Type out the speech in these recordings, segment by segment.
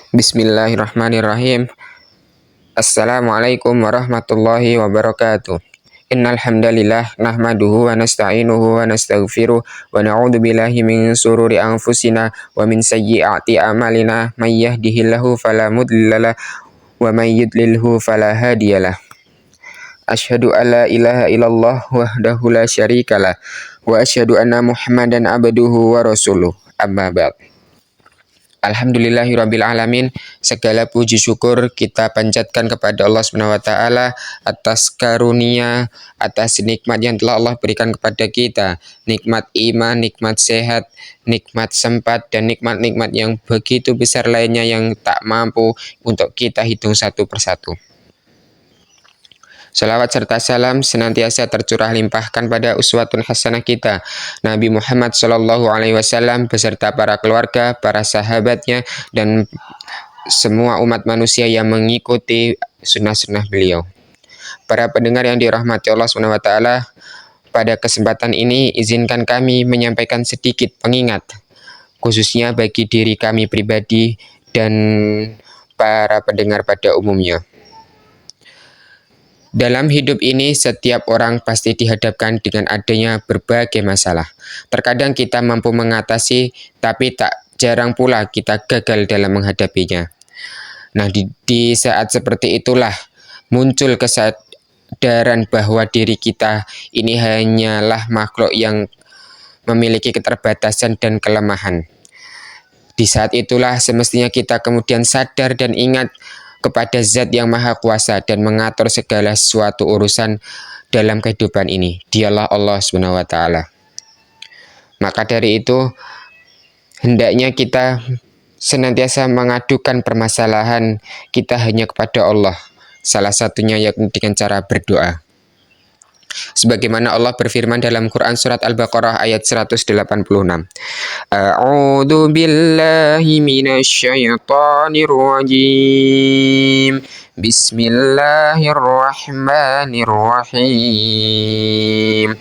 Bismillahirrahmanirrahim. Assalamualaikum warahmatullahi wabarakatuh. Innal hamdalillah nahmaduhu wa nasta'inuhu wa nastaghfiruh wa na'udzu billahi min sururi anfusina wa min sayyiati a'malina may yahdihillahu fala mudhillalah wa may yudlilhu fala hadiyalah. Asyhadu an la ilaha illallah wahdahu la syarikalah wa asyhadu anna Muhammadan abduhu wa rasuluh. Amma ba'd. Alhamdulillahirabbil alamin, segala puji syukur kita panjatkan kepada Allah Subhanahu wa taala atas karunia, atas nikmat yang telah Allah berikan kepada kita, nikmat iman, nikmat sehat, nikmat sempat, dan nikmat-nikmat yang begitu besar lainnya yang tak mampu untuk kita hitung satu persatu. Salawat serta salam senantiasa tercurah limpahkan pada uswatun hasanah kita, Nabi Muhammad SAW beserta para keluarga, para sahabatnya, dan semua umat manusia yang mengikuti sunnah-sunnah beliau. Para pendengar yang dirahmati Allah SWT, pada kesempatan ini izinkan kami menyampaikan sedikit pengingat, khususnya bagi diri kami pribadi dan para pendengar pada umumnya. Dalam hidup ini, setiap orang pasti dihadapkan dengan adanya berbagai masalah. Terkadang kita mampu mengatasi, tapi tak jarang pula kita gagal dalam menghadapinya. Nah, di saat seperti itulah muncul kesadaran bahwa diri kita ini hanyalah makhluk yang memiliki keterbatasan dan kelemahan. Di saat itulah semestinya kita kemudian sadar dan ingat kepada Zat yang Maha Kuasa dan mengatur segala suatu urusan dalam kehidupan ini. Dialah Allah Subhanahu wa taala. Maka dari itu, hendaknya kita senantiasa mengadukan permasalahan kita hanya kepada Allah. Salah satunya yakni dengan cara berdoa. Sebagaimana Allah berfirman dalam Quran surat Al-Baqarah ayat 186. A'udzu billahi minasyaitonir rajim. Bismillahirrahmanirrahim.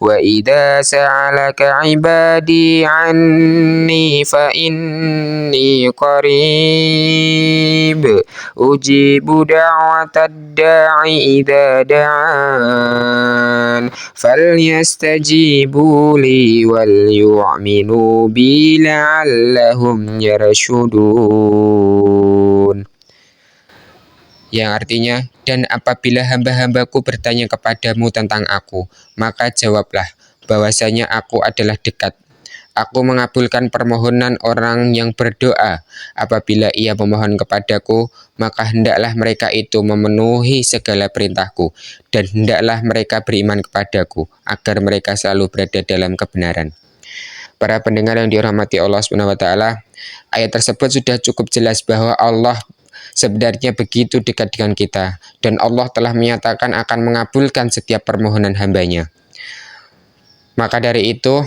Wa idza sa'alaka 'ibadi 'anni fa inni qarib ujibu da'watad da'i idza da'an falyastajibu li wal yu'minu bi la'allahum yarshudun. Yang artinya, dan apabila hamba-hambaku bertanya kepadamu tentang aku, maka jawablah bahwasanya aku adalah dekat. Aku mengabulkan permohonan orang yang berdoa. Apabila ia memohon kepadaku, maka hendaklah mereka itu memenuhi segala perintahku, dan hendaklah mereka beriman kepadaku, agar mereka selalu berada dalam kebenaran. Para pendengar yang dirahmati Allah SWT, ayat tersebut sudah cukup jelas bahwa Allah sebenarnya begitu dekat dengan kita, dan Allah telah menyatakan akan mengabulkan setiap permohonan hambanya. Maka dari itu,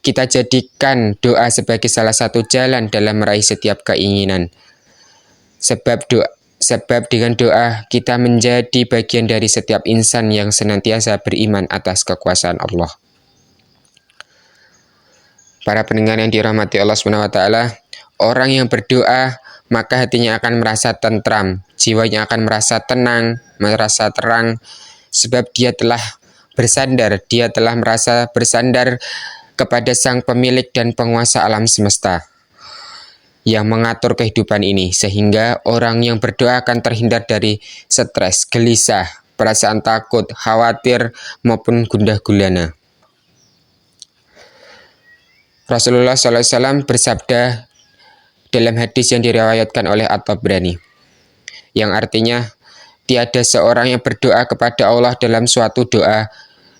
kita jadikan doa sebagai salah satu jalan dalam meraih setiap keinginan. Sebab dengan doa kita menjadi bagian dari setiap insan yang senantiasa beriman atas kekuasaan Allah. Para pendengar yang dirahmati Allah SWT, orang yang berdoa maka hatinya akan merasa tentram, jiwanya akan merasa tenang, merasa terang, sebab dia telah merasa bersandar kepada Sang Pemilik dan Penguasa alam semesta yang mengatur kehidupan ini, sehingga orang yang berdoa akan terhindar dari stres, gelisah, perasaan takut, khawatir, maupun gundah gulana. Rasulullah SAW bersabda dalam hadis yang diriwayatkan oleh At-Tabrani, yang artinya, tiada seorang yang berdoa kepada Allah dalam suatu doa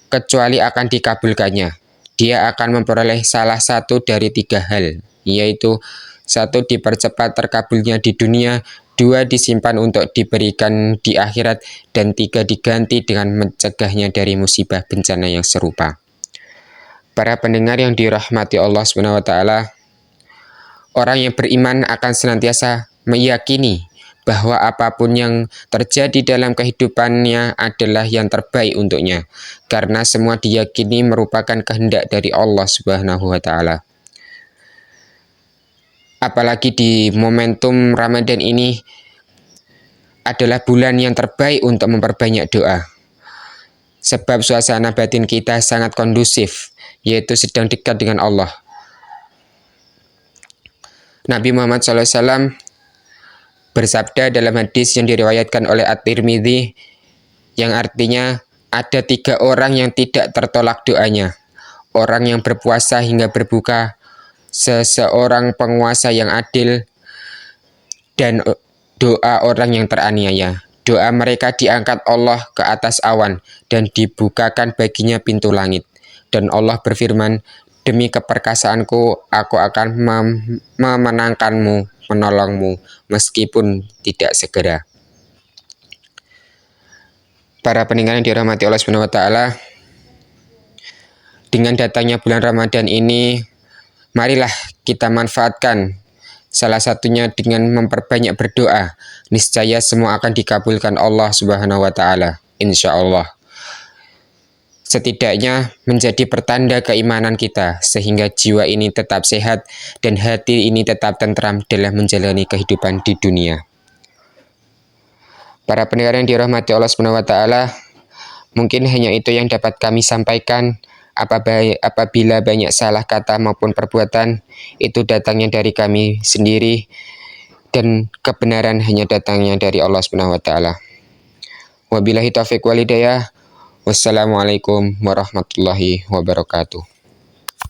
kecuali akan dikabulkannya. Dia akan memperoleh salah satu dari 3 hal, yaitu 1. Dipercepat terkabulnya di dunia, 2. Disimpan untuk diberikan di akhirat, dan 3. Diganti dengan mencegahnya dari musibah bencana yang serupa. Para pendengar yang dirahmati Allah SWT, orang yang beriman akan senantiasa meyakini bahwa apapun yang terjadi dalam kehidupannya adalah yang terbaik untuknya, karena semua diyakini merupakan kehendak dari Allah Subhanahu wa taala. Apalagi di momentum Ramadan ini adalah bulan yang terbaik untuk memperbanyak doa. Sebab suasana batin kita sangat kondusif, yaitu sedang dekat dengan Allah. Nabi Muhammad SAW bersabda dalam hadis yang diriwayatkan oleh At-Tirmidzi, yang artinya ada 3 orang yang tidak tertolak doanya. Orang yang berpuasa hingga berbuka, seseorang penguasa yang adil, dan doa orang yang teraniaya. Doa mereka diangkat Allah ke atas awan dan dibukakan baginya pintu langit. Dan Allah berfirman, demi keperkasaanku, aku akan memenangkanmu, menolongmu, meskipun tidak segera. Para pendengar yang dirahmati Allah Subhanahu wa Ta'ala, dengan datangnya bulan Ramadan ini, marilah kita manfaatkan, salah satunya dengan memperbanyak berdoa. Niscaya semua akan dikabulkan Allah Subhanahu wa Ta'ala, insya Allah. Setidaknya menjadi pertanda keimanan kita, sehingga jiwa ini tetap sehat dan hati ini tetap tentram dalam menjalani kehidupan di dunia. Para pendengar yang dirahmati Allah Subhanahu wa Ta'ala, mungkin hanya itu yang dapat kami sampaikan. Apabila banyak salah kata maupun perbuatan, itu datangnya dari kami sendiri, dan kebenaran hanya datangnya dari Allah Subhanahu wa Ta'ala. Wabillahi taufiq wal hidayah. Wassalamualaikum warahmatullahi wabarakatuh.